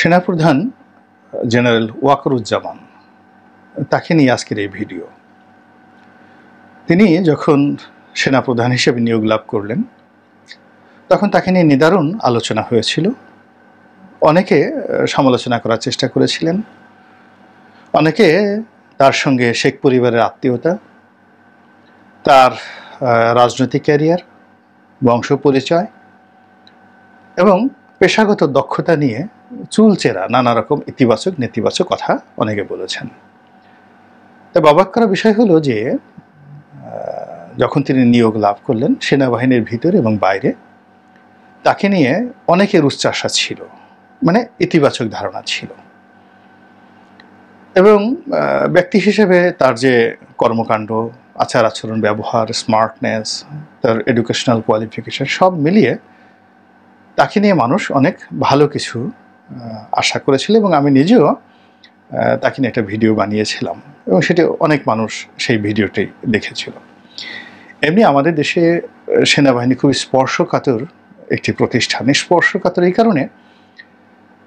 সেনাপ্রধান জেনারেল ওয়াকারুজ্জামান, তাকে নিয়ে আজকের এই ভিডিও। তিনি যখন সেনাপ্রধান হিসেবে নিয়োগ লাভ করলেন তখন তাকে নিয়ে নিদারুণ আলোচনা হয়েছিল। অনেকে সমালোচনা করার চেষ্টা করেছিলেন, অনেকে তার সঙ্গে শেখ পরিবারের আত্মীয়তা, তার রাজনৈতিক ক্যারিয়ার, বংশ পরিচয় এবং পেশাগত দক্ষতা নিয়ে চুলচেরা নানা রকম ইতিবাচক নেতিবাচক কথা অনেকে বলেছেন। তবে অবাক করা বিষয় হলো যে যখন তিনি নিয়োগ লাভ করলেন সেনাবাহিনীর ভিতরে এবং বাইরে তাকে নিয়ে অনেকের উচ্চাশা ছিল, মানে ইতিবাচক ধারণা ছিল। এবং ব্যক্তি হিসেবে তার যে কর্মকাণ্ড, আচার আচরণ, ব্যবহার, স্মার্টনেস, তার এডুকেশনাল কোয়ালিফিকেশন সব মিলিয়ে তাকে নিয়ে মানুষ অনেক ভালো কিছু আশা করেছিল এবং আমি নিজেও তাকে নিয়ে একটা ভিডিও বানিয়েছিলাম এবং সেটি অনেক মানুষ সেই ভিডিওটি দেখেছিল। এমনি আমাদের দেশে সেনাবাহিনী খুবই স্পর্শকাতর একটি প্রতিষ্ঠান। স্পর্শকাতর এই কারণে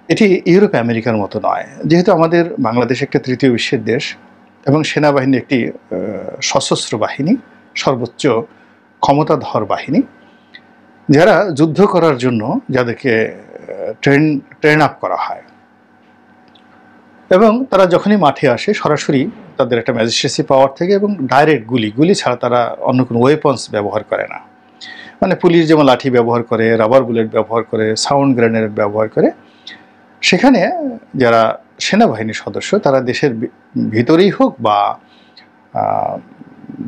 এটি ইউরোপ আমেরিকার মতো নয়, যেহেতু আমাদের বাংলাদেশ একটা তৃতীয় বিশ্বের দেশ এবং সেনাবাহিনী একটি সশস্ত্র বাহিনী, সর্বোচ্চ ক্ষমতাধর বাহিনী, যারা যুদ্ধ করার জন্য যাদেরকে ট্রেন আপ করা হয় এবং তারা যখনই মাঠে আসে সরাসরি তাদের একটা ম্যাজিস্ট্রেসি পাওয়ার থেকে এবং ডাইরেক্ট গুলি ছাড়া তারা অন্য কোনো ওয়েপন্স ব্যবহার করে না। মানে পুলিশ যেমন লাঠি ব্যবহার করে, রাবার বুলেট ব্যবহার করে, সাউন্ড গ্রেনেড ব্যবহার করে, সেখানে যারা সেনাবাহিনীর সদস্য তারা দেশের ভিতরেই হোক বা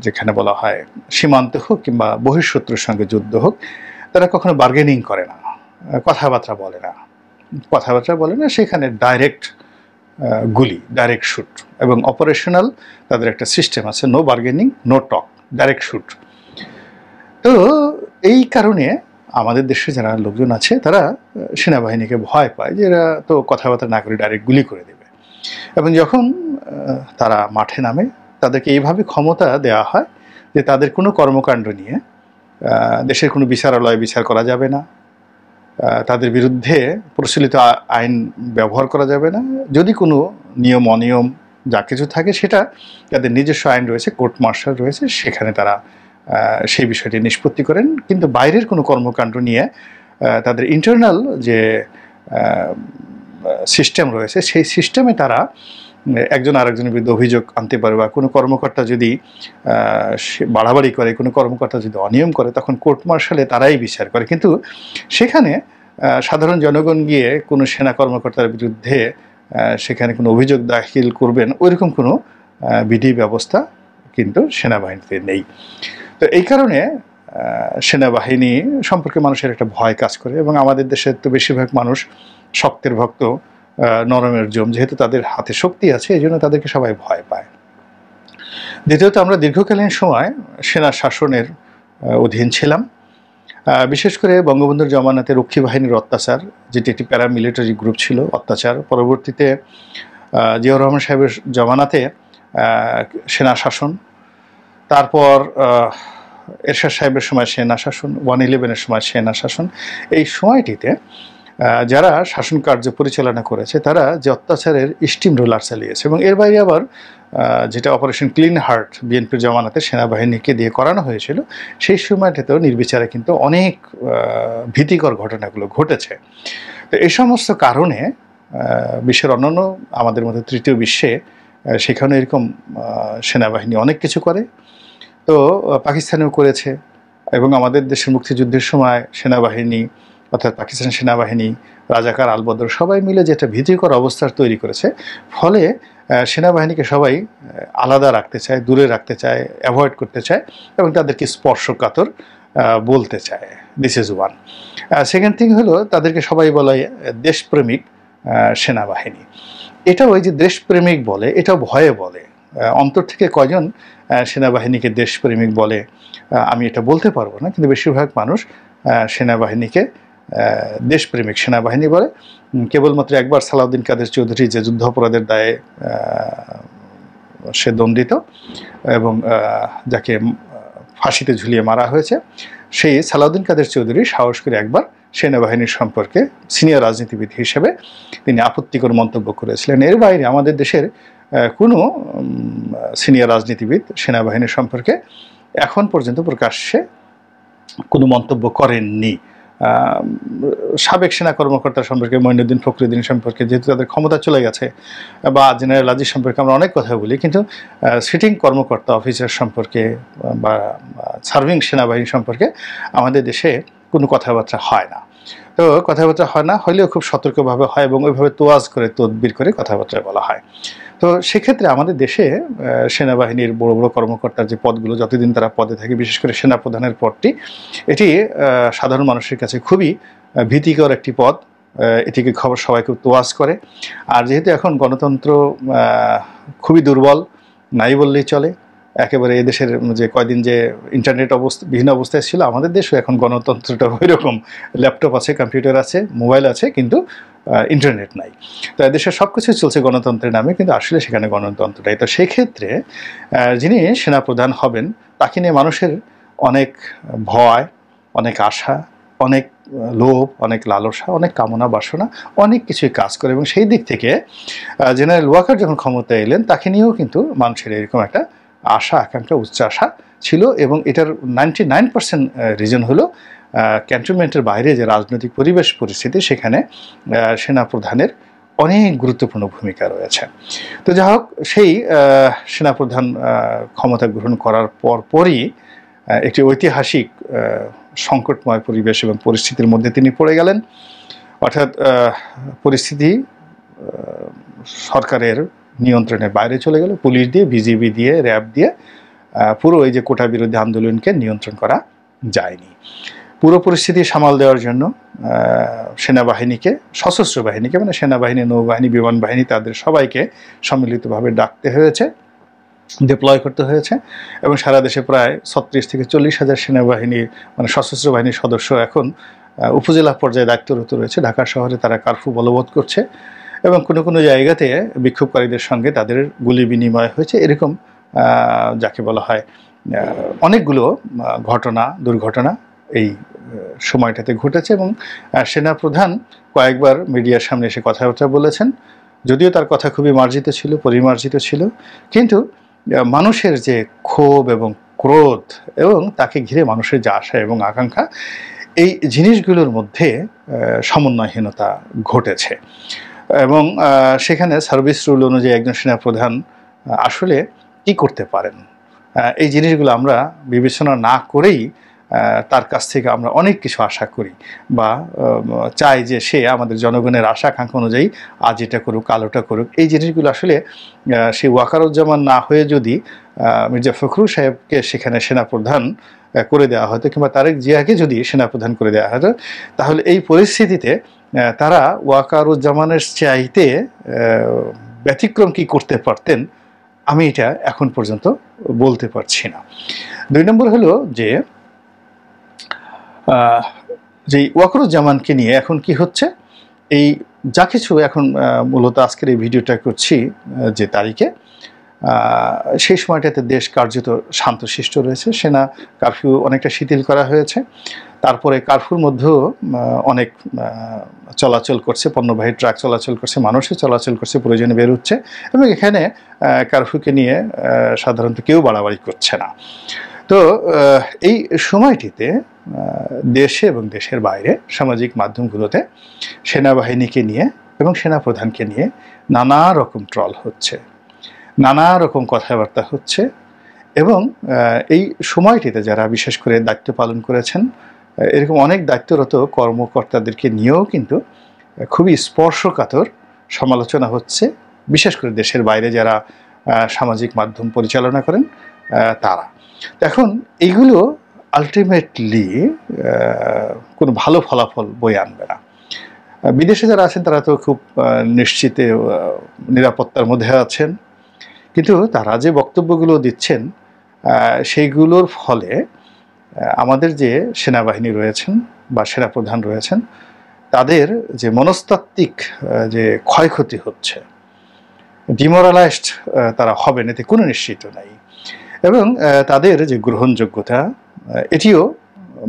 যেখানে বলা হয় সীমান্তে হোক কিংবা বহিঃশত্রুর সঙ্গে যুদ্ধ হোক, তারা কখনো বার্গেনিং করে না, কথাবার্তা বলে না। সেখানে ডাইরেক্ট গুলি, ডাইরেক্ট শুট এবং অপারেশনাল তাদের একটা সিস্টেম আছে, no bargaining, no talk, direct shoot. তো এই কারণে আমাদের দেশে যারা লোকজন আছে তারা সেনাবাহিনীকে ভয় পায় যে এরা তো কথাবার্তা না করে ডাইরেক্ট গুলি করে দেবে। এবং যখন তারা মাঠে নামে তাদেরকে এইভাবে ক্ষমতা দেওয়া হয় যে তাদের কোনো কর্মকাণ্ড নিয়ে দেশের কোনো বিচারালয়ে বিচার করা যাবে না, তাদের বিরুদ্ধে প্রচলিত আইন ব্যবহার করা যাবে না। যদি কোনো নিয়ম অনিয়ম যা কিছু থাকে সেটা তাদের নিজস্ব আইন রয়েছে, কোর্ট মার্শাল রয়েছে, সেখানে তারা সেই বিষয়টি নিষ্পত্তি করেন। কিন্তু বাইরের কোনো কর্মকাণ্ড নিয়ে তাদের ইন্টারনাল যে সিস্টেম রয়েছে সেই সিস্টেমে তারা একজন আরেকজনের বিরুদ্ধে অভিযোগ আনতে পারে বা কোনো কর্মকর্তা যদি বাড়াবাড়ি করে, কোনো কর্মকর্তা যদি অনিয়ম করে, তখন কোর্ট মার্শালে তারাই বিচার করে। কিন্তু সেখানে সাধারণ জনগণ গিয়ে কোনো সেনা কর্মকর্তার বিরুদ্ধে সেখানে কোনো অভিযোগ দাখিল করবেন ওইরকম কোনো বিধি ব্যবস্থা কিন্তু সেনাবাহিনীতে নেই। তো এই কারণে সেনাবাহিনী সম্পর্কে মানুষের একটা ভয় কাজ করে এবং আমাদের দেশের তো বেশিরভাগ মানুষ শক্তের ভক্ত, নরমের জম, যেহেতু তাদের হাতে শক্তি আছে এই জন্য তাদেরকে সবাই ভয় পায়। দ্বিতীয়ত আমরা দীর্ঘকালীন সময় সেনা শাসনের অধীন ছিলাম, বিশেষ করে বঙ্গবন্ধুর জমানাতে রক্ষী বাহিনীর অত্যাচার, যেটি একটি প্যারামিলিটারি গ্রুপ ছিল, অত্যাচার। পরবর্তীতে জিয়াউর রহমান সাহেবের জমানাতে সেনা শাসন, তারপর এরশাদ সাহেবের সময় সেনা শাসন, 111-এর সময় সেনা শাসন। এই সময়টিতে যারা শাসন কার্য পরিচালনা করেছে তারা যে অত্যাচারের স্টিম রোলার চালিয়েছে এবং এর বাইরে আবার যেটা অপারেশন ক্লিন হার্ট বিএনপির জমানাতে সেনাবাহিনীকে দিয়ে করানো হয়েছিল, সেই সময়টাতেও নির্বিচারে কিন্তু অনেক ভীতিকর ঘটনাগুলো ঘটেছে। তো এই সমস্ত কারণে বিশ্বের অন্যান্য আমাদের মধ্যে তৃতীয় বিশ্বে সেখানে এরকম সেনাবাহিনী অনেক কিছু করে, তো পাকিস্তানেও করেছে এবং আমাদের দেশের মুক্তিযুদ্ধের সময় সেনাবাহিনী অর্থাৎ পাকিস্তান সেনাবাহিনী, রাজাকার, আলবদর সবাই মিলে যেটা ভীতিকর অবস্থা তৈরি করেছে, ফলে সেনাবাহিনীকে সবাই আলাদা রাখতে চায়, দূরে রাখতে চায়, অ্যাভয়েড করতে চায় এবং তাদেরকে স্পর্শকাতর বলতে চায়। This is one. Second thing হলো তাদেরকে সবাই বলে দেশপ্রেমিক সেনাবাহিনী। এটাও ওই যে দেশপ্রেমিক বলে, এটাও ভয়ে বলে। অন্তর থেকে কয়জন সেনাবাহিনীকে দেশপ্রেমিক বলে আমি এটা বলতে পারবো না, কিন্তু বেশিরভাগ মানুষ সেনাবাহিনীকে দেশপ্রেমিক সেনাবাহিনী বলে। কেবলমাত্র একবার সালাউদ্দিন কাদের চৌধুরী যে যুদ্ধ অপরাধের দায়ে সে দণ্ডিত এবং যাকে ফাঁসিতে ঝুলিয়ে মারা হয়েছে, সেই সালাউদ্দিন কাদের চৌধুরী সাহস করে একবার সেনাবাহিনীর সম্পর্কে সিনিয়র রাজনীতিবিদ হিসেবে তিনি আপত্তিকর মন্তব্য করেছিলেন। এর বাইরে আমাদের দেশের কোনো সিনিয়র রাজনীতিবিদ সেনাবাহিনীর সম্পর্কে এখন পর্যন্ত প্রকাশ্যে কোনো মন্তব্য করেননি। সাবেক সেনা কর্মকর্তা সম্পর্কে, মঈনুদ্দিন ফখরুদ্দিন সম্পর্কে যেহেতু তাদের ক্ষমতা চলে গেছে, বা জেনারেল আজিজ সম্পর্কে আমরা অনেক কথা বলি, কিন্তু সিটিং কর্মকর্তা অফিসার সম্পর্কে বা সার্ভিং সেনাবাহিনী সম্পর্কে আমাদের দেশে কোনো কথাবার্তা হয় না। তো কথাবার্তা হয় না, হলেও খুব সতর্কভাবে হয় এবং ওইভাবে তোয়াজ করে তদবির করে কথাবার্তা বলা হয়। তো সেক্ষেত্রে আমাদের দেশে সেনাবাহিনীর বড় বড় কর্মকর্তার যে পদগুলো, যতদিন তারা পদে থাকে, বিশেষ করে সেনাপ্রধানের পদটি, এটি সাধারণ মানুষের কাছে খুবই ভীতিকর একটি পদ। এটিকে খবর সবাই খুব তোয়াজ করে। আর যেহেতু এখন গণতন্ত্র খুবই দুর্বল, নাই বললেই চলে, একেবারে এদেশের যে কয়দিন যে ইন্টারনেট বিভিন্ন অবস্থায় ছিল, আমাদের দেশও এখন গণতন্ত্রটা ওই রকম। ল্যাপটপ আছে, কম্পিউটার আছে, মোবাইল আছে, কিন্তু ইন্টারনেট নাই। তো দেশের সব কিছু চলছে গণতন্ত্রের নামে, কিন্তু আসলে সেখানে গণতন্ত্রটাই। তো সেই ক্ষেত্রে যিনি সেনাপ্রধান হবেন তাকে নিয়ে মানুষের অনেক ভয়, অনেক আশা, অনেক লোভ, অনেক লালসা, অনেক কামনা বাসনা, অনেক কিছুই কাজ করে। এবং সেই দিক থেকে জেনারেল ওয়াকার যখন ক্ষমতায় এলেন তাকে নিয়েও কিন্তু মানুষের এরকম একটা আশা, আকাঙ্ক্ষা, উচ্চাশা ছিল। এবং এটার 99% রিজন হলো ক্যান্টনমেন্টের বাইরে যে রাজনৈতিক পরিবেশ পরিস্থিতি, সেখানে সেনাপ্রধানের অনেক গুরুত্বপূর্ণ ভূমিকা রয়েছে। তো যাই হোক, সেই সেনাপ্রধান ক্ষমতা গ্রহণ করার পরই একটি ঐতিহাসিক সংকটময় পরিবেশ এবং পরিস্থিতির মধ্যে তিনি পড়ে গেলেন। অর্থাৎ পরিস্থিতি সরকারের নিয়ন্ত্রণের বাইরে চলে গেল। পুলিশ দিয়ে, বিজিবি দিয়ে, র্যাব দিয়ে পুরো এই যে কোটা বিরোধী আন্দোলনকে নিয়ন্ত্রণ করা যায়নি। পুরো পরিস্থিতি সামাল দেওয়ার জন্য সেনাবাহিনীকে, সশস্ত্র বাহিনীকে, মানে সেনাবাহিনী, নৌবাহিনী, বিমান বাহিনী, তাদের সবাইকে সম্মিলিতভাবে ডাকতে হয়েছে, ডিপ্লয় করতে হয়েছে। এবং সারা দেশে প্রায় 36 থেকে 40 হাজার সেনাবাহিনীর, মানে সশস্ত্র বাহিনীর সদস্য এখন উপজেলা পর্যায়ে দায়িত্বরত রয়েছে। ঢাকা শহরে তারা কারফিউ বলবৎ করছে এবং কোনো কোনো জায়গাতে বিক্ষোভকারীদের সঙ্গে তাদের গুলি বিনিময় হয়েছে। এরকম যাকে বলা হয় অনেকগুলো ঘটনা, দুর্ঘটনা এই সময়টাতে ঘটেছে। এবং সেনাপ্রধান কয়েকবার মিডিয়ার সামনে এসে কথাবার্তা বলেছেন, যদিও তার কথা খুবই মার্জিত ছিল, পরিমার্জিত ছিল, কিন্তু মানুষের যে ক্ষোভ এবং ক্রোধ এবং তাকে ঘিরে মানুষের যে আশা এবং আকাঙ্ক্ষা, এই জিনিসগুলোর মধ্যে সমন্বয়হীনতা ঘটেছে। এবং সেখানে সার্ভিস রুল অনুযায়ী একজন সেনাপ্রধান আসলে কি করতে পারেন, এই জিনিসগুলো আমরা বিবেচনা না করেই তার কাছ থেকে আমরা অনেক কিছু আশা করি বা চাই যে সে আমাদের জনগণের আশা আকাঙ্ক্ষা অনুযায়ী আজ এটা করুক, কাল ওটা করুক। এই জিনিসগুলো আসলে সেই ওয়াকারুজ্জামান না হয়ে যদি মির্জা ফখরুল সাহেবকে সেখানে সেনাপ্রধান করে দেওয়া হতো, কিংবা তারেক জিয়াকে যদি সেনাপ্রধান করে দেওয়া হতো, তাহলে এই পরিস্থিতিতে তারা ওয়াকারুজ্জামানের চাইতে ব্যতিক্রম কি করতে পারতেন, আমি এটা এখন পর্যন্ত বলতে পারছি না। 2 নম্বর হলো যে ওয়াকারুজ্জামানকে নিয়ে এখন কি হচ্ছে, এই যা কিছু এখন মূলত আজকের এই ভিডিওটা করছি যে তারিখে, সেই সময়টাতে দেশ কার্যত শান্তশিষ্ট রয়েছে। সেনা কারফিউ অনেকটা শিথিল করা হয়েছে। তারপরে কারফিউর মধ্যেও অনেক চলাচল করছে, পণ্যবাহী ট্রাক চলাচল করছে, মানুষও চলাচল করছে, প্রয়োজনে বের হচ্ছে। এবং এখানে কারফিউকে নিয়ে সাধারণত কেউ বাড়াবাড়ি করছে না। তো এই সময়টিতে দেশে এবং দেশের বাইরে সামাজিক মাধ্যমগুলোতে সেনাবাহিনীকে নিয়ে এবং সেনাপ্রধানকে নিয়ে নানা রকম ট্রল হচ্ছে, নানা রকম কথাবার্তা হচ্ছে। এবং এই সময়টিতে যারা বিশেষ করে দায়িত্ব পালন করেছেন, এরকম অনেক দায়িত্বরত কর্মকর্তাদেরকে নিয়েও কিন্তু খুবই স্পর্শকাতর সমালোচনা হচ্ছে, বিশেষ করে দেশের বাইরে যারা সামাজিক মাধ্যম পরিচালনা করেন তারা। এখন এইগুলো আলটিমেটলি কোনো ভালো ফলাফল বয়ে আনবে না। বিদেশে যারা আছেন তারা তো খুব নিশ্চিতে নিরাপত্তার মধ্যে আছেন, কিন্তু তারা যে বক্তব্যগুলো দিচ্ছেন সেইগুলোর ফলে আমাদের যে সেনাবাহিনী রয়েছেন বা সেনাপ্রধান রয়েছেন, তাদের যে মনস্তাত্ত্বিক যে ক্ষয়ক্ষতি হচ্ছে, ডিমোরালাইজড তারা হবেন, এতে কোনো নিশ্চিত নাই। এবং তাদের যে গ্রহণযোগ্যতা, এটিও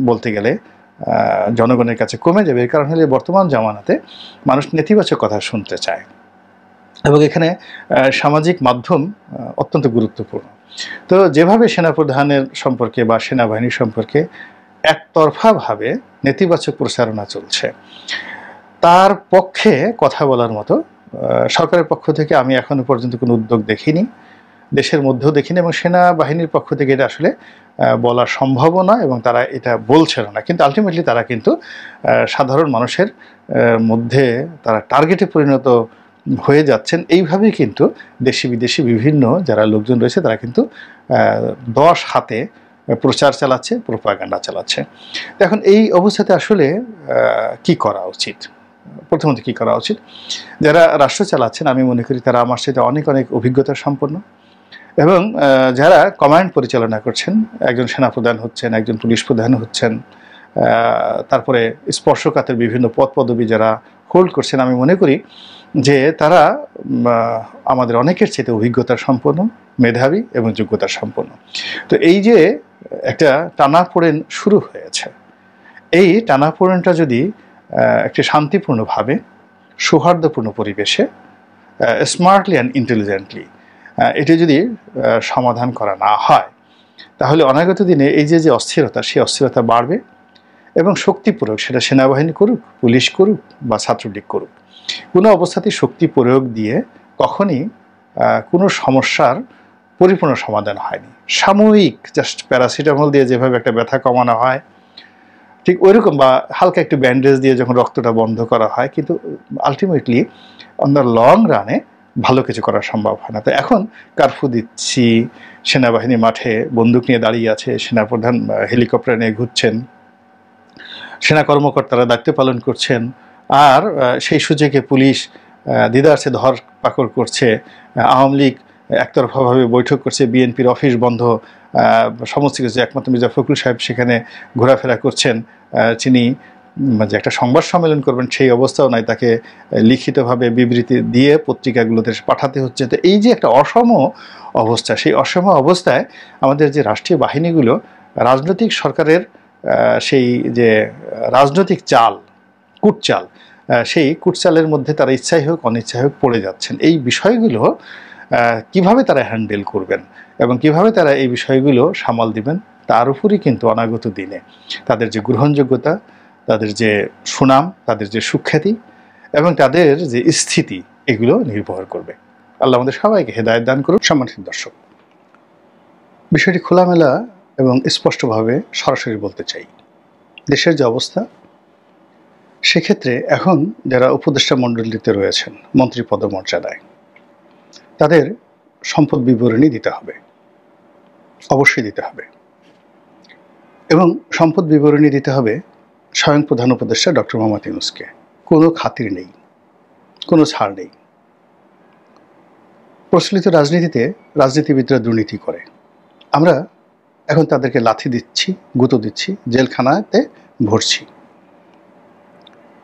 বলতে গেলে জনগণের কাছে কমে যাবে। এর কারণ হলে বর্তমান জামানাতে মানুষ নেতিবাচক কথা শুনতে চায় এবং এখানে সামাজিক মাধ্যম অত্যন্ত গুরুত্বপূর্ণ। তো যেভাবে সেনাপ্রধানের সম্পর্কে বা সেনাবাহিনী সম্পর্কে একতরফাভাবে নেতিবাচক প্রচারণা চলছে, তার পক্ষে কথা বলার মতো সরকারের পক্ষ থেকে আমি এখনো পর্যন্ত কোনো উদ্যোগ দেখিনি, দেশের মধ্যেও দেখিনি, এবং সেনাবাহিনীর পক্ষ থেকে এটা আসলে বলা সম্ভবও নয় এবং তারা এটা বলছেন না। কিন্তু আলটিমেটলি তারা কিন্তু সাধারণ মানুষের মধ্যে তারা টার্গেটে পরিণত হয়ে যাচ্ছেন। এইভাবেই কিন্তু দেশি বিদেশি বিভিন্ন যারা লোকজন রয়েছে তারা কিন্তু 10 হাতে প্রচার চালাচ্ছে, প্রোপাগান্ডা চালাচ্ছে। এখন এই অবস্থাতে আসলে কি করা উচিত? প্রথমত কি করা উচিত? যারা রাষ্ট্র চালাচ্ছেন আমি মনে করি তারা আমার সাথে অনেক অনেক অভিজ্ঞতা সম্পন্ন, এবং যারা কমান্ড পরিচালনা করছেন, একজন সেনাপ্রধান হচ্ছেন, একজন পুলিশ প্রধান হচ্ছেন, তারপরে স্পর্শকাতের বিভিন্ন পদ পদবি যারা হোল্ড করছেন, আমি মনে করি যে তারা আমাদের অনেকের চেয়ে অভিজ্ঞতার সম্পন্ন, মেধাবী এবং যোগ্যতার সম্পন্ন। তো এই যে একটা টানাপোড়েন শুরু হয়েছে, এই টানাপোড়েনটা যদি একটি শান্তিপূর্ণভাবে সৌহার্দ্যপূর্ণ পরিবেশে স্মার্টলি অ্যান্ড ইন্টেলিজেন্টলি এটি যদি সমাধান করা না হয়, তাহলে অনাগত দিনে এই যে অস্থিরতা, সেই অস্থিরতা বাড়বে এবং শক্তি প্রয়োগ, সেটা সেনাবাহিনী করুক, পুলিশ করুক বা ছাত্রলীগ করুক, কোনো অবস্থাতেই শক্তি প্রয়োগ দিয়ে কখনই কোনো সমস্যার পরিপূর্ণ সমাধান হয়নি। সাময়িক জাস্ট প্যারাসিটামল দিয়ে যেভাবে একটা ব্যথা কমানো হয়, ঠিক ওইরকম, বা হালকা একটু ব্যান্ডেজ দিয়ে যখন রক্তটা বন্ধ করা হয়, কিন্তু আলটিমেটলি অন দ্য লং রানে ভালো কিছু করা সম্ভব হয় না। তো এখন কারফিউ দিচ্ছি, সেনাবাহিনী মাঠে বন্দুক নিয়ে দাঁড়িয়ে আছে, সেনাপ্রধান হেলিকপ্টার নিয়ে ঘুরছেন, সেনা কর্মকর্তারা দায়িত্ব পালন করছেন, আর সেই সুযোগে পুলিশ দিদারসে ধর পাকড় করছে, আওয়ামী লীগ একতরফাভাবে বৈঠক করছে, বিএনপির অফিস বন্ধ, সমস্ত কিছু, একমাত্র মির্জা ফখরুল সাহেব সেখানে ঘোরাফেরা করছেন, তিনি যে একটা সংবাদ সম্মেলন করবেন সেই অবস্থাও নাই, তাকে লিখিতভাবে বিবৃতি দিয়ে পত্রিকাগুলোতে পাঠাতে হচ্ছে। তো এই যে একটা অসম অবস্থা, সেই অসম অবস্থায় আমাদের যে রাষ্ট্রীয় বাহিনীগুলো রাজনৈতিক সরকারের সেই যে রাজনৈতিক চাল, কুটচাল, সেই কুটচালের মধ্যে তারা ইচ্ছাই হোক অনিচ্ছাই হোক পড়ে যাচ্ছেন। এই বিষয়গুলো কিভাবে তারা হ্যান্ডেল করবেন এবং কিভাবে তারা এই বিষয়গুলো সামাল দিবেন, তার উপরই কিন্তু অনাগত দিনে তাদের যে গ্রহণযোগ্যতা, তাদের যে সুনাম, তাদের যে সুখ্যাতি এবং তাদের যে স্থিতি, এগুলো নির্ভর করবে। আল্লাহ আমাদের সবাইকে হেদায়েত দান করুন। সম্মানিত দর্শক, বিষয়টি খোলামেলা এবং স্পষ্টভাবে সরাসরি বলতে চাই। দেশের যে অবস্থা, সেক্ষেত্রে এখন যারা উপদেষ্টা মণ্ডলীতে রয়েছেন, মন্ত্রী পদমর্যাদায়, তাদের সম্পদ বিবরণী দিতে হবে, অবশ্যই দিতে হবে, এবং সম্পদ বিবরণী দিতে হবে স্বয়ং প্রধান উপদেষ্টা ডক্টর মোহাম্মদ ইউনূসকে। কোনো খাতির নেই, কোনো ছাড় নেই। প্রচলিত রাজনীতিতে রাজনীতিবিদরা দুর্নীতি করে, আমরা এখন তাদেরকে লাথি দিচ্ছি, গুঁতো দিচ্ছি, জেলখানাতে ভরছি।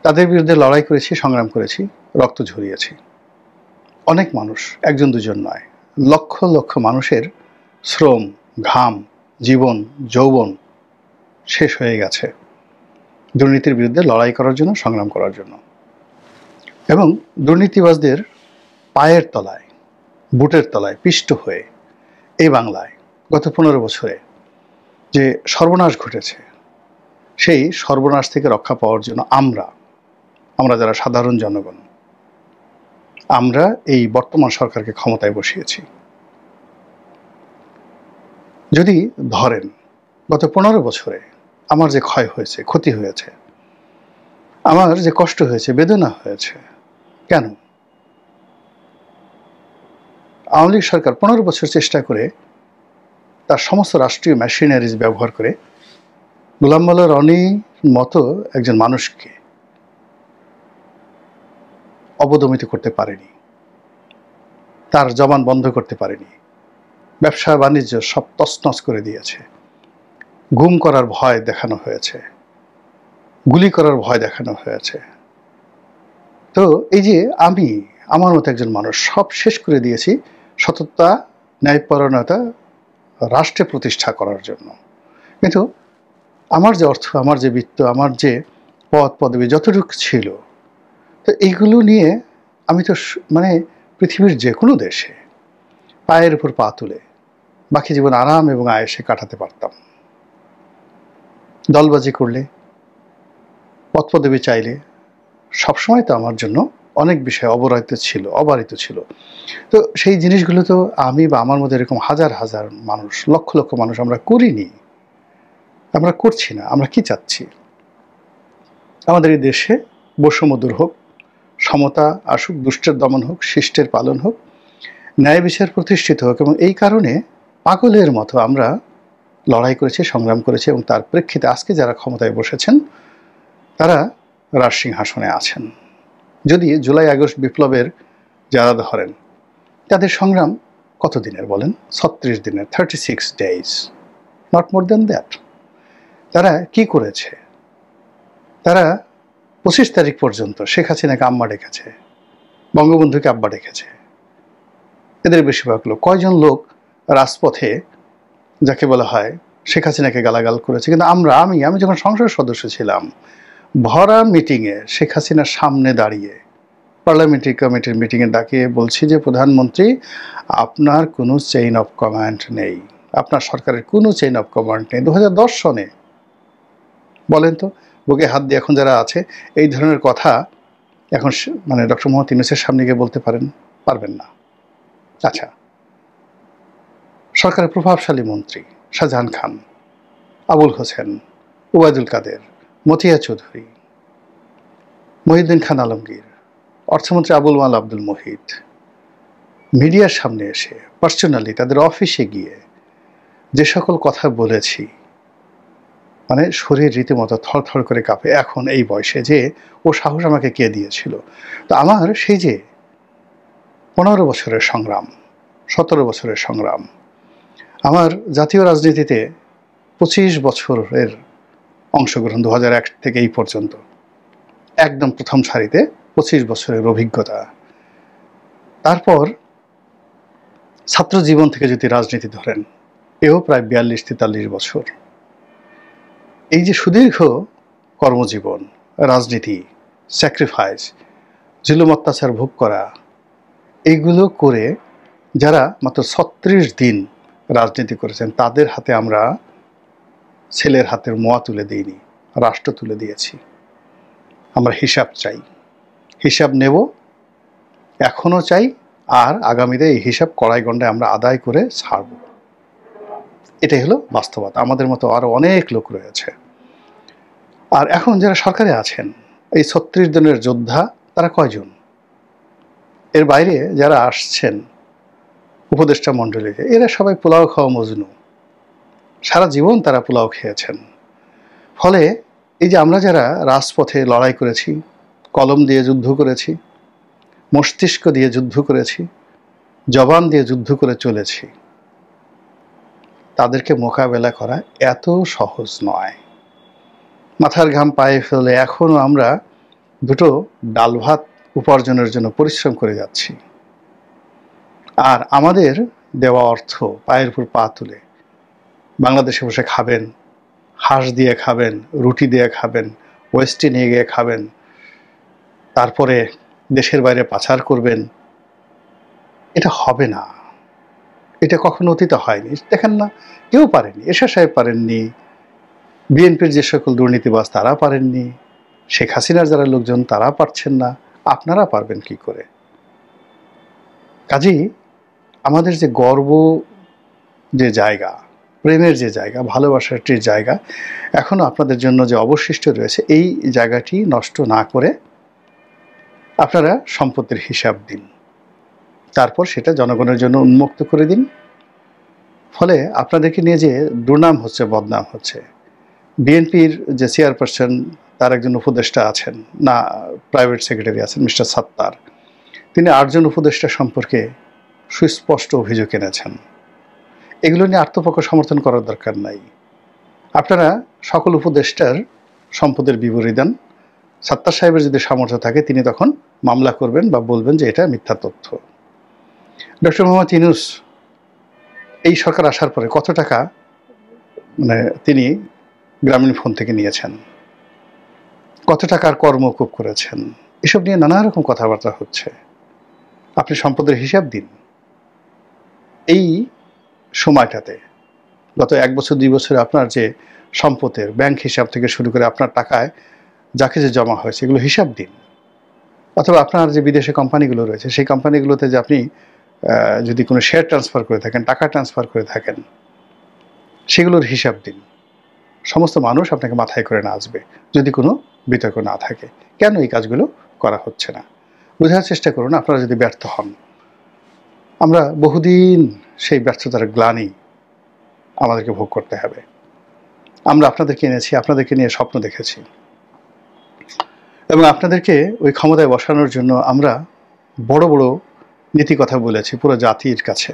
তাদের বিরুদ্ধে লড়াই করেছি, সংগ্রাম করেছি, রক্ত ঝরিয়েছি। অনেক মানুষ, একজন দুজন নয়, লক্ষ লক্ষ মানুষের শ্রম, ঘাম, জীবন, যৌবন শেষ হয়ে গেছে দুর্নীতির বিরুদ্ধে লড়াই করার জন্য, সংগ্রাম করার জন্য। এবং দুর্নীতিবাজদের পায়ের তলায়, বুটের তলায় পিষ্ট হয়ে এই বাংলায় গত 15 বছরে যে সর্বনাশ ঘটেছে, সেই সর্বনাশ থেকে রক্ষা পাওয়ার জন্য আমরা যারা সাধারণ জনগণ, আমরা এই বর্তমান সরকারকে ক্ষমতায় বসিয়েছি। যদি ধরেন গত 15 বছরে আমার যে ক্ষয় হয়েছে, ক্ষতি হয়েছে, আমার যে কষ্ট হয়েছে, বেদনা হয়েছে, কেন? আওয়ামী লীগ সরকার 15 বছর চেষ্টা করে তার সমস্ত রাষ্ট্রীয় মেশিনারিজ ব্যবহার করে গোলাম মোল্লা রনির মতো একজন মানুষকে অবদমিত করতে পারেনি, তার জবান বন্ধ করতে পারেনি, ব্যবসা বাণিজ্য সব তছনছ করে দিয়েছে, গুম করার ভয় দেখানো হয়েছে, গুলি করার ভয় দেখানো হয়েছে। তো এই যে আমার মতো একজন মানুষ সব শেষ করে দিয়েছি সততা, ন্যায়পরায়ণতা রাষ্ট্রে প্রতিষ্ঠা করার জন্য। কিন্তু আমার যে অর্থ, আমার যে বিত্ত, আমার যে পদ পদবি যতটুকু ছিল, তো এইগুলো নিয়ে আমি তো মানে পৃথিবীর যে কোনো দেশে পায়ের উপর পা তুলে বাকি জীবন আরাম এবং আয়েসে কাটাতে পারতাম। দলবাজি করলে, পদ পদবি চাইলে সবসময় তো আমার জন্য অনেক বিষয় অবারিত ছিল। তো সেই জিনিসগুলো তো আমি বা আমার মধ্যে এরকম হাজার হাজার মানুষ, লক্ষ লক্ষ মানুষ আমরা করিনি, আমরা করছি না। আমরা কি চাচ্ছি? আমাদের এই দেশে বৈষম্য দূর হোক, সমতা আসুক, দুষ্টের দমন হোক, শিষ্টের পালন হোক, ন্যায় বিচার প্রতিষ্ঠিত হোক। এবং এই কারণে পাগলের মতো আমরা লড়াই করেছি, সংগ্রাম করেছি, এবং তার প্রেক্ষিতে আজকে যারা ক্ষমতায় বসেছেন তারা রাজসিংহাসনে আছেন। যদি জুলাই আগস্ট বিপ্লবের যারা ধরেন, তাদের সংগ্রাম কত দিনের বলেন? 36 দিনের, 36 days, not more than that. তারা কি করেছে? তারা 25 তারিখ পর্যন্ত শেখ হাসিনাকে আম্মা ডেকেছে, বঙ্গবন্ধুকে আব্বা ডেকেছে। এদের বেশিরভাগ লোক, কয়জন লোক রাজপথে যাকে বলা হয় শেখ হাসিনাকে গালাগাল করেছে। কিন্তু আমি যখন সংসদ সদস্য ছিলাম, ভরা মিটিংয়ে শেখ হাসিনার সামনে দাঁড়িয়ে পার্লামেন্টারি কমিটির মিটিংয়ে ডাকিয়ে বলছি যে প্রধানমন্ত্রী, আপনার কোনো চেইন অফ কমান্ড নেই, আপনার সরকারের কোনো চেইন অফ কমান্ড নেই। 2010 সনে বলেন তো, বুকে হাত দিয়ে এখন যারা আছে এই ধরনের কথা এখন মানে ডক্টর মোহাম্মদ ইউনূসের সামনে গিয়ে বলতে পারবেন না। আচ্ছা, সরকারের প্রভাবশালী মন্ত্রী শাহজাহান খান, আবুল হোসেন, ওবায়দুল কাদের, মতিয়া চৌধুরী, মহিউদ্দিন খান আলমগীর, অর্থমন্ত্রী আবুল মাল আব্দুল মুহিত মিডিয়ার সামনে এসে পার্সোনালি তাদের অফিসে গিয়ে যে সকল কথা বলেছি, মানে শরীর রীতিমতো থরথর করে কাঁপে এখন এই বয়সে, যে ও সাহস আমাকে কে দিয়েছিল। তো আমার সেই যে 15 বছরের সংগ্রাম, 17 বছরের সংগ্রাম, আমার জাতীয় রাজনীতিতে 25 বছরের অংশগ্রহণ, 2001 থেকে এই পর্যন্ত একদম প্রথম সারিতে 25 বছরের অভিজ্ঞতা, তারপর ছাত্র জীবন থেকে যদি রাজনীতি ধরেন, এও প্রায় 42-43 বছর। এই যে সুদীর্ঘ কর্মজীবন, রাজনীতি, স্যাক্রিফাইস, জুলুম অত্যাচার ভোগ করা, এইগুলো করে যারা মাত্র 36 দিন রাজনীতি করেছেন, তাদের হাতে আমরা ছেলের হাতের মোয়া তুলে দিইনি, রাষ্ট্র তুলে দিয়েছি। আমরা হিসাব চাই, হিসাব নেব, এখনও চাই, আর আগামীতে এই হিসাব কড়াই গণ্ডায় আমরা আদায় করে ছাড়ব। এটাই হলো বাস্তবতা। আমাদের মতো আরও অনেক লোক রয়েছে। আর এখন যারা সরকারে আছেন, এই 36 দিনের যোদ্ধা, তারা কয়জন? এর বাইরে যারা আসছেন উপদেষ্টা মণ্ডলীতে, এরা সবাই পোলাও খাওয়া মজনু, সারা জীবন তারা পোলাও খেয়েছেন। ফলে এই যে আমরা যারা রাজপথে লড়াই করেছি, কলম দিয়ে যুদ্ধ করেছি, মস্তিষ্ক দিয়ে যুদ্ধ করেছি, জবান দিয়ে যুদ্ধ করে চলেছি, তাদেরকে মোকাবেলা করা এত সহজ নয়। মাথার ঘাম পায়ে ফেলে এখনও আমরা দুটো ডাল ভাত উপার্জনের জন্য পরিশ্রম করে যাচ্ছি। আর আমাদের দেওয়া অর্থ পায়ের উপর পা তুলে বাংলাদেশে বসে খাবেন, হাঁস দিয়ে খাবেন, রুটি দিয়ে খাবেন, ওয়েস্টে নিয়ে গিয়ে খাবেন, তারপরে দেশের বাইরে পাচার করবেন। এটা হবে না, এটা কখনো অতীতে হয়নি। দেখেন না, কেউ পারেনি, এরশাদ সাহেব পারেননি, বিএনপির যে সকল দুর্নীতিবাজ তারা পারেননি, শেখ হাসিনার যারা লোকজন তারা পারছেন না, আপনারা পারবেন কি করে? কাজেই আমাদের যে গর্ব, যে জায়গা, প্রেমের যে জায়গা, ভালোবাসার যে জায়গা এখনও আপনাদের জন্য যে অবশিষ্ট রয়েছে, এই জায়গাটি নষ্ট না করে আপনারা সম্পত্তির হিসাব দিন, তারপর সেটা জনগণের জন্য উন্মুক্ত করে দিন। ফলে আপনাদেরকে নিয়ে যে দুর্নাম হচ্ছে, বদনাম হচ্ছে। বিএনপির যে চেয়ারপারসন, তার একজন উপদেষ্টা আছেন, না প্রাইভেট সেক্রেটারি আছেন মিস্টার সাত্তার, তিনি 8 জন উপদেষ্টা সম্পর্কে সুস্পষ্ট অভিযোগ এনেছেন। এগুলো নিয়ে আত্মপক্ষ সমর্থন করার দরকার নাই। আপনারা সকল উপদেষ্টার সম্পদের বিবরী দেন। সাত্তার সাহেবের যদি সামর্থ্য থাকে তিনি তখন মামলা করবেন বা বলবেন যে এটা মিথ্যা তথ্য। ডক্টর মোহাম্মদ ইউনূস এই সরকার আসার পরে কত টাকা মানে তিনি গ্রামীণ ফোন থেকে নিয়েছেন, কত টাকার কর মওকুফ করেছেন, এসব নিয়ে নানা রকম কথাবার্তা হচ্ছে। আপনি সম্পদের হিসাব দিন। এই সময়টাতে গত 1 বছর 2 বছরে আপনার যে সম্পদের ব্যাংক হিসাব থেকে শুরু করে আপনার টাকায় যা কিছু জমা হয়েছে এগুলো হিসাব দিন। অথবা আপনার যে বিদেশে কোম্পানিগুলো রয়েছে সেই কোম্পানিগুলোতে যে আপনি যদি কোনো শেয়ার ট্রান্সফার করে থাকেন, টাকা ট্রান্সফার করে থাকেন, সেগুলোর হিসাব দিন। সমস্ত মানুষ আপনাকে মাথায় করে নাচবে যদি কোনো বিতর্ক না থাকে। কেন এই কাজগুলো করা হচ্ছে না বোঝার চেষ্টা করুন। আপনারা যদি ব্যর্থ হন, আমরা বহুদিন সেই ব্যর্থতার গ্লানি আমাদেরকে ভোগ করতে হবে। আমরা আপনাদেরকে এনেছি, আপনাদেরকে নিয়ে স্বপ্ন দেখেছি, এবং আপনাদেরকে ওই ক্ষমতায় বসানোর জন্য আমরা বড় বড় নীতি কথা বলেছি পুরো জাতির কাছে।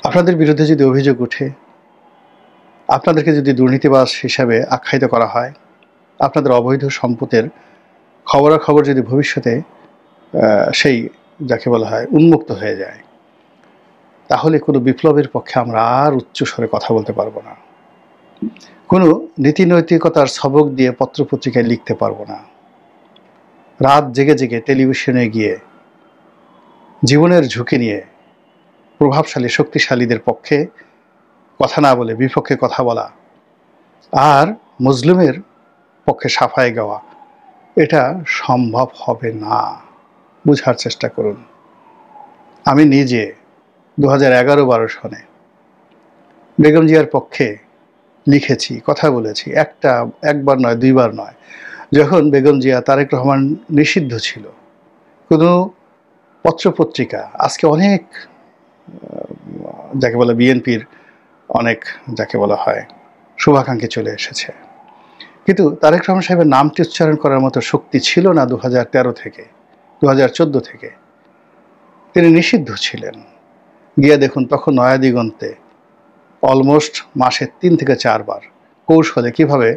আপনাদের বিরুদ্ধে যদি অভিযোগ উঠে, আপনাদেরকে যদি দুর্নীতিবাজ হিসাবে আখ্যায়িত করা হয়, আপনাদের অবৈধ সম্পদের খবরাখবর যদি ভবিষ্যতে সেই যাকে বলা হয় উন্মুক্ত হয়ে যায়, তাহলে কোনো বিপ্লবের পক্ষে আমরা আর উচ্চস্বরে কথা বলতে পারবো না। কোনো নীতি নৈতিকতার সবক দিয়ে পত্রপত্রিকায় লিখতে পারবো না। রাত জেগে জেগে টেলিভিশনে গিয়ে জীবনের ঝুঁকি নিয়ে প্রভাবশালী শক্তিশালীদের পক্ষে কথা না বলে বিপক্ষে কথা বলা আর মুসলিমের পক্ষে সাফাই গাওয়া, এটা সম্ভব হবে না। বুঝার চেষ্টা করুন। আমি নিজে 2011-12 সনে বেগম জিয়ার পক্ষে লিখেছি, কথা বলেছি, একবার নয়, 2বার নয়। যখন বেগম জিয়া, তারেক রহমান নিষিদ্ধ ছিল, কোনো পত্রপত্রিকা, আজকে অনেক যাকে বলে বিএনপির অনেক যাকে বলা হয় শুভাকাঙ্ক্ষী চলে এসেছে, কিন্তু তারেক রহমান সাহেবের নামটি উচ্চারণ করার মতো শক্তি ছিল না 2013 থেকে 2014 থেকে। তিনি নিষিদ্ধ ছিলেন। গিয়ে দেখুন তখন নয়া দিগন্তে অলমোস্ট মাসে 3 থেকে 4 বার কৌশলে কিভাবে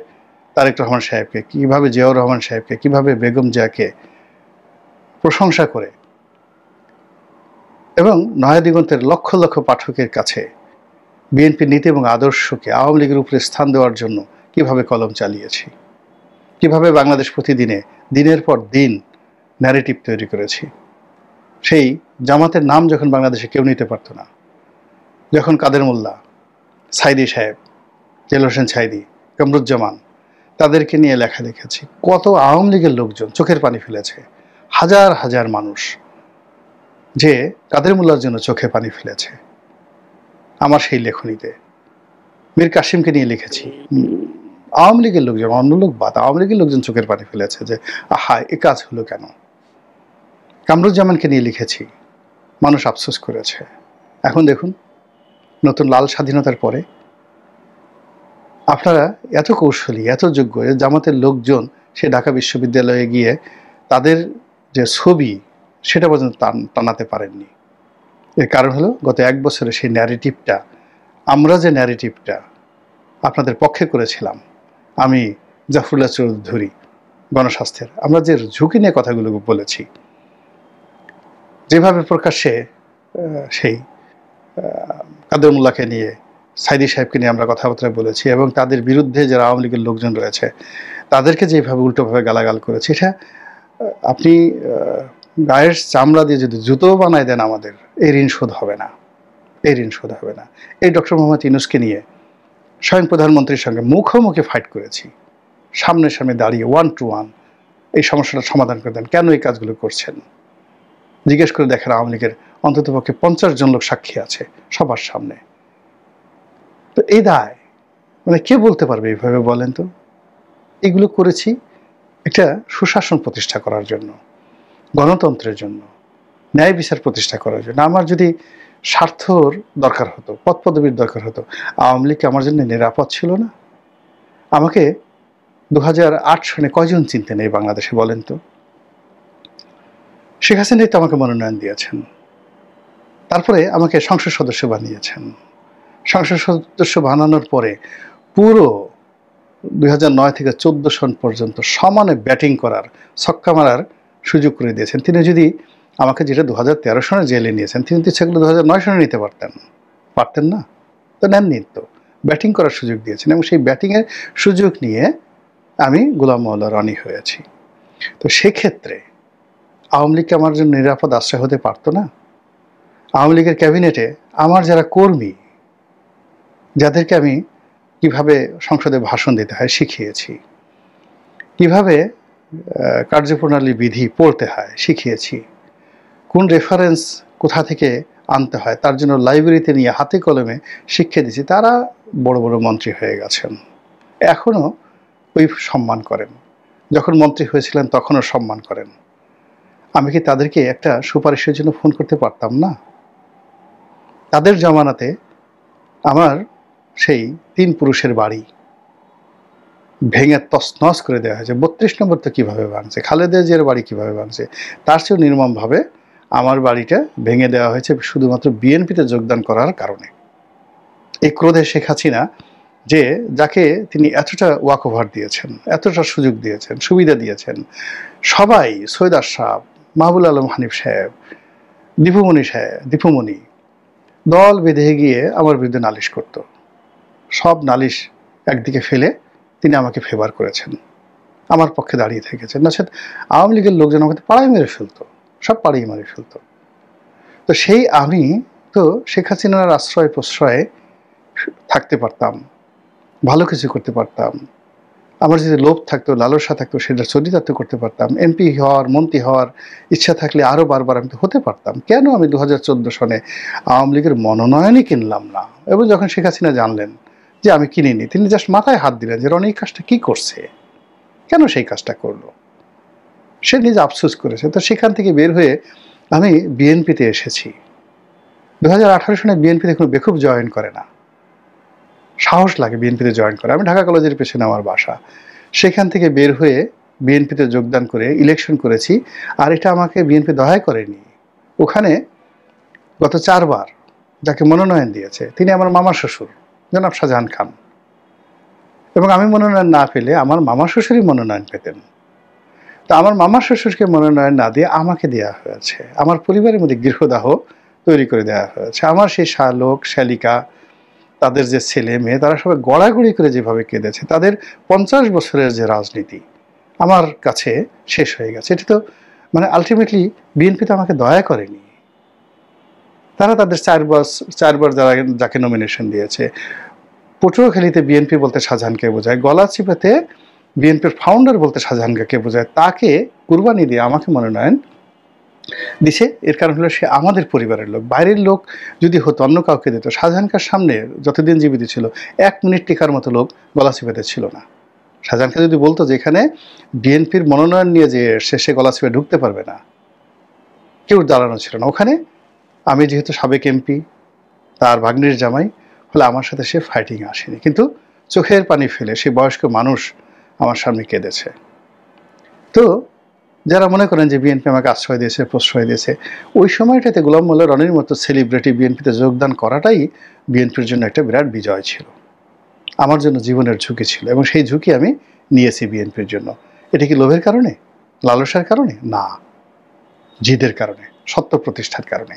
তারেক রহমান সাহেবকে, কিভাবে জিয়াউর রহমান সাহেবকে, কিভাবে বেগম জিয়াকে প্রশংসা করে এবং নয়া দিগন্তের লক্ষ লক্ষ পাঠকের কাছে বিএনপির নীতি এবং আদর্শকে আওয়ামী লীগের উপরে স্থান দেওয়ার জন্য কিভাবে কলম চালিয়েছি, কিভাবে বাংলাদেশ প্রতিদিনে দিনের পর দিন ন্যারেটিভ তৈরি করেছি। সেই জামাতের নাম যখন বাংলাদেশে কেউ নিতে পারতো না, যখন কাদের মোল্লা, সাইদি সাহেব, জেল হোসেন সাইদি, কামরুজ্জামান, তাদেরকে নিয়ে লেখা লিখেছি, কত আওয়ামী লীগের লোকজন চোখের পানি ফেলেছে, হাজার হাজার মানুষ যে কাদের মোল্লার জন্য চোখে পানি ফেলেছে। আমার সেই লেখনীতে মীর কাসিমকে নিয়ে লিখেছি, আওয়ামী লীগের লোকজন, অন্য লোক বাদ, আওয়ামী লীগের লোকজন চোখের পানি ফেলেছে যে আহা এ কাজ হলো কেন। কামরুজ্জামানকে নিয়ে লিখেছি, মানুষ আফসোস করেছে। এখন দেখুন নতুন লাল স্বাধীনতার পরে আপনারা এত কৌশলী, এত যোগ্য, জামাতের লোকজন সে ঢাকা বিশ্ববিদ্যালয়ে গিয়ে তাদের যে ছবি সেটা পর্যন্ত টানাতে পারেননি। এর কারণ হলো গত 1 বছরে সেই ন্যারেটিভটা, আমরা যে ন্যারেটিভটা আপনাদের পক্ষে করেছিলাম, আমি জাফরুল্লাহ চৌধুরী গণস্বাস্থ্যের, আমরা যে ঝুঁকি নিয়ে কথাগুলো বলেছি, যেভাবে প্রকাশ্যে সেই কাদের মোল্লাকে নিয়ে, সাইদি সাহেবকে নিয়ে আমরা কথাবার্তা বলেছি এবং তাদের বিরুদ্ধে যারা আওয়ামী লীগের লোকজন রয়েছে তাদেরকে যেভাবে উল্টোভাবে গালাগাল করেছি, এটা আপনি গায়ের চামড়া দিয়ে যদি জুতো বানায় দেন আমাদের, এই ঋণ শোধ হবে না, এই ঋণ শোধ হবে না। এই ডক্টর মোহাম্মদ ইউনূসকে নিয়ে স্বয়ং প্রধানমন্ত্রীর সঙ্গে মুখোমুখি ফাইট করেছি, সামনে সামনে দাঁড়িয়ে 1 to 1 এই সমস্যাটা সমাধান করে দেন, কেন এই কাজগুলো করছেন জিজ্ঞেস করে দেখেন। আওয়ামী লীগের অন্ততপক্ষে 50 জন লোক সাক্ষী আছে সবার সামনে। তো এই দায় মানে কে বলতে পারবে এইভাবে বলেন তো? এগুলো করেছি একটা সুশাসন প্রতিষ্ঠা করার জন্য, গণতন্ত্রের জন্য, ন্যায় বিচার প্রতিষ্ঠা করার জন্য। আমার যদি স্বার্থর দরকার হতো, পদ পদবীর দরকার হতো, আওয়ামী লীগ আমার জন্য নিরাপদ ছিল না? আমাকে 2008 সনে কয়জন চিনতেন এই বাংলাদেশে বলেন তো? শেখ হাসিনাই তো আমাকে মনোনয়ন দিয়েছেন, তারপরে আমাকে সংসদ সদস্য বানিয়েছেন। সংসদ সদস্য বানানোর পরে পুরো 2009 থেকে 14 সন পর্যন্ত সমানে ব্যাটিং করার, ছক্কা মারার সুযোগ করে দিয়েছেন। তিনি যদি আমাকে যেটা 2013 সনে জেলে নিয়েছেন, তিনি তো সেগুলো 2009 সনে নিতে পারতেন না? তো নেননি তো। ব্যাটিং করার সুযোগ দিয়েছেন, এবং সেই ব্যাটিংয়ের সুযোগ নিয়ে আমি গোলাম মোল্লা রনি হয়েছি। তো সেক্ষেত্রে আওয়ামী লীগ আমার জন্য নিরাপদ আশ্রয় হতে পারতো না? আওয়ামী লীগের ক্যাবিনেটে আমার যারা কর্মী, যাদেরকে আমি কিভাবে সংসদে ভাষণ দিতে হয় শিখিয়েছি, কিভাবে কার্যপ্রণালী বিধি পড়তে হয় শিখিয়েছি, কোন রেফারেন্স কোথা থেকে আনতে হয় তার জন্য লাইব্রেরিতে নিয়ে হাতে কলমে শিক্ষা দিয়েছি, তারা বড় বড় মন্ত্রী হয়ে গেছেন, এখনও ওই সম্মান করেন। যখন মন্ত্রী হয়েছিলেন তখনও সম্মান করেন। আমি কি তাদেরকে একটা সুপারিশের জন্য ফোন করতে পারতাম না? তাদের জমানাতে আমার সেই 3 পুরুষের বাড়ি ভেঙে তছনছ করে দেওয়া হয়েছে। 32 নম্বর তো কীভাবে ভাঙছে, খালেদা জিয়ার বাড়ি কীভাবে ভাঙছে, তার চেয়েও নির্মমভাবে আমার বাড়িটা ভেঙে দেওয়া হয়েছে শুধুমাত্র বিএনপিতে যোগদান করার কারণে। এই ক্রোধে শেখ হাসিনা, যে যাকে তিনি এতটা ওয়াক ওভার দিয়েছেন, এতটা সুযোগ দিয়েছেন, সুবিধা দিয়েছেন, সবাই, সৈয়দ আশরাফ, মাহবুল আলম হানিফ সাহেব, দীপুমণি দল বেঁধে গিয়ে আমার বিরুদ্ধে নালিশ করত। সব নালিশ একদিকে ফেলে তিনি আমাকে ফেভার করেছেন, আমার পক্ষে দাঁড়িয়ে থেকেছেন। না সেটা আওয়ামী লীগের লোকজন আমাকে পাড়ায় মেরে ফেলতো, সব পাড়িয়ে মেরে ফেলতো। তো সেই আমি তো শেখ হাসিনার আশ্রয় প্রশ্রয়ে থাকতে পারতাম, ভালো কিছু করতে পারতাম, আমার যদি লোভ থাকতো, লালসা থাকতো, সেটা চরিতার্থ করতে পারতাম। এমপি হওয়ার, মন্ত্রী হওয়ার ইচ্ছা থাকলে আরও বারবার আমি তো হতে পারতাম। কেন আমি 2014 সনে আওয়ামী লীগের মনোনয়নই কিনলাম না? এবং যখন শেখ হাসিনা জানলেন যে আমি কিনিনি, তিনি জাস্ট মাথায় হাত দিলেন যে রনি এই কাজটা কী করছে, কেন সেই কাজটা করলো, সে নিজে আফসোস করেছে। তো সেখান থেকে বের হয়ে আমি বিএনপিতে এসেছি। 2018 সনে বিএনপিতে কোনো বেকুব জয়েন করে না, সাহস লাগে বিএনপিতে জয়েন করে। আমি ঢাকা কলেজের পেছনে আমার বাসা, সেখান থেকে বের হয়ে বিএনপিতে যোগদান করে ইলেকশন করেছি। আর এটা আমাকে বিএনপি দয়া করেনি। ওখানে গত 4 বার যাকে মনোনয়ন দিয়েছে তিনি আমার মামা শ্বশুর জনাব শাহজাহান খান, এবং আমি মনোনয়ন না পেলে আমার মামা শ্বশুরই মনোনয়ন পেতেন। তো আমার মামা শ্বশুরকে মনোনয়ন না দিয়ে আমাকে দেওয়া হয়েছে, আমার পরিবারের মধ্যে গৃহদাহ তৈরি করে দেওয়া হয়েছে। আমার সেই শালক শালিকা, তাদের যে ছেলে মেয়ে, তারা সবাই গড়াগড়ি করে যেভাবে কেঁদেছে, তাদের 50 বছরের যে রাজনীতি আমার কাছে শেষ হয়ে গেছে। এটা তো মানে আলটিমেটলি বিএনপি তো আমাকে দয়া করেনি। তারা তাদের 4 বার যাকে নমিনেশন দিয়েছে, পটুয়াখালীতে বিএনপি বলতে শাহজাহানকে বোঝায়, গলাচিপাতে বিএনপির ফাউন্ডার বলতে শাহজাহানকে বোঝায়, তাকে কুরবানি দিয়ে আমাকে মনোনয়ন দিছে। এর কারণ হলো সে আমাদের পরিবারের লোক। বাইরের লোক যদি হতো, অন্য কাউকে দিত। শাহজাহানকার সামনে যতদিন জীবিত ছিল 1 মিনিট টিকার মতো লোক গলাচিপাতে ছিল না। শাহজাহানকে যদি বলতো যে এখানে বিএনপির মনোনয়ন নিয়ে যে সে গলাচিপে ঢুকতে পারবে না, কেউ দাঁড়ানো ছিল না ওখানে। আমি যেহেতু সাবেক এমপি, তার ভাগ্নির জামাই, ফলে আমার সাথে সে ফাইটিং আসেনি, কিন্তু চোখের পানি ফেলে সে বয়স্ক মানুষ আমার সামনে কেঁদেছে। তো যারা মনে করেন যে বিএনপি আমাকে আশ্রয় দিয়েছে, প্রশ্রয় দিয়েছে, ওই সময়টাতে গোলাম মোল্লা রনির মতো সেলিব্রিটি বিএনপিতে যোগদান করাটাই বিএনপির জন্য একটা বিরাট বিজয় ছিল, আমার জন্য জীবনের ঝুঁকি ছিল, এবং সেই ঝুঁকি আমি নিয়েছি বিএনপির জন্য। এটা কি লোভের কারণে, লালসার কারণে? না, জিদের কারণে, সত্য প্রতিষ্ঠার কারণে।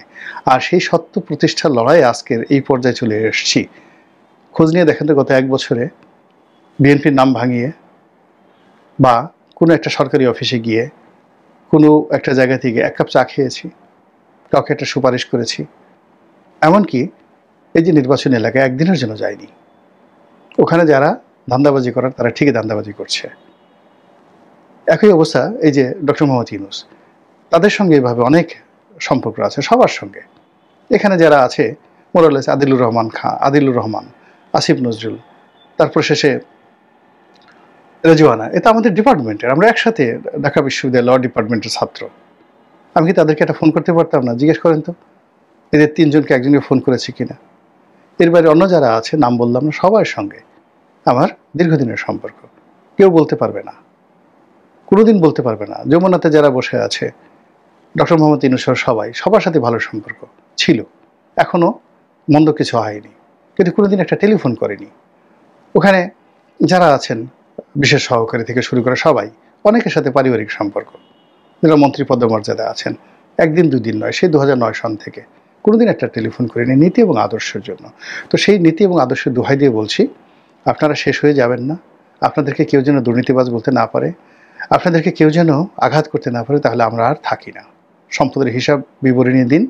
আর সেই সত্য প্রতিষ্ঠার লড়াই আজকের এই পর্যায়ে চলে এসেছি। খোঁজ নিয়ে দেখেন তো, গত 1 বছরে বিএনপির নাম ভাঙিয়ে বা কোনো একটা সরকারি অফিসে গিয়ে কোনো একটা জায়গা থেকে 1 কাপ চা খেয়েছি, কাউকে একটা সুপারিশ করেছি, এমনকি এই যে নির্বাচনী এলাকায় একদিনের জন্য যায়নি। ওখানে যারা ধান্দাবাজি করার তারা ঠিকই ধান্দাবাজি করছে। একই অবস্থা এই যে ডক্টর মোহাম্মদ ইউনূস, তাদের সঙ্গে এভাবে অনেক সম্পর্ক আছে, সবার সঙ্গে। এখানে যারা আছে মোরালেস আদিলুর রহমান, আসিফ নজরুল, তারপর শেষে রেজওয়ানা, এটা আমাদের ডিপার্টমেন্টের, আমরা একসাথে ঢাকা বিশ্ববিদ্যালয় ল ডিপার্টমেন্টের ছাত্র। আমি কি তাদেরকে একটা ফোন করতে পারতাম না? জিজ্ঞেস করেন তো এদের 3 জনকে একজনকে ফোন করেছি কিনা। এর বাইরে অন্য যারা আছে, নাম বললাম না, সবার সঙ্গে আমার দীর্ঘদিনের সম্পর্ক। কেউ বলতে পারবে না, কোনোদিন বলতে পারবে না। যমুনাতে যারা বসে আছে, ডক্টর মোহাম্মদ ইউনূস সবার সাথে ভালো সম্পর্ক ছিল, এখনও মন্দ কিছু হয়নি, কিন্তু কোনোদিন একটা টেলিফোন করেনি। ওখানে যারা আছেন, বিশেষ সহকারী থেকে শুরু করে সবাই, অনেকের সাথে পারিবারিক সম্পর্ক, যারা মন্ত্রী পদমর্যাদা আছেন, 1 দিন 2 দিন নয়, সেই 2009 সন থেকে কোনোদিন একটা টেলিফোন করিনি নীতি এবং আদর্শের জন্য। তো সেই নীতি এবং আদর্শের দোহাই দিয়ে বলছি, আপনারা শেষ হয়ে যাবেন না। আপনাদেরকে কেউ যেন দুর্নীতিবাজ বলতে না পারে, আপনাদেরকে কেউ যেন আঘাত করতে না পারে, তাহলে আমরা আর থাকি না। সম্পদের হিসাব বিবরণী দিন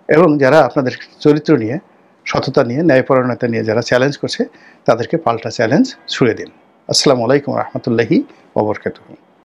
এবং যারা আপনাদের চরিত্র নিয়ে, সততা নিয়ে, ন্যায়পরায়ণতা নিয়ে যারা চ্যালেঞ্জ করছে তাদেরকে পাল্টা চ্যালেঞ্জ ছুড়ে দিন। আসসালামু আলাইকুম রহমতুল্লাহি ওয়া বারাকাতুহু।